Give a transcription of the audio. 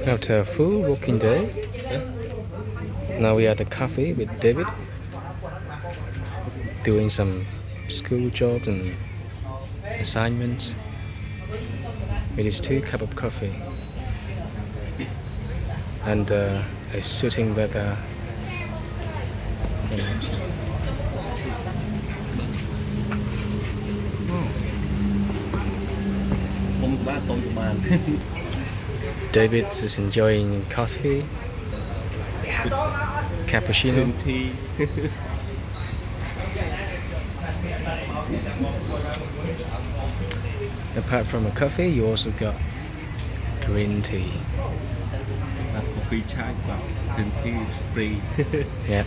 After a full working day, now we are at the cafe with David, doing some school jobs and assignments with his 2 cups of coffee and a soothing weather. David is enjoying coffee, cappuccino. Tea. Apart from a coffee, you also got green tea. Coffee chai và green tea is free. Yeah.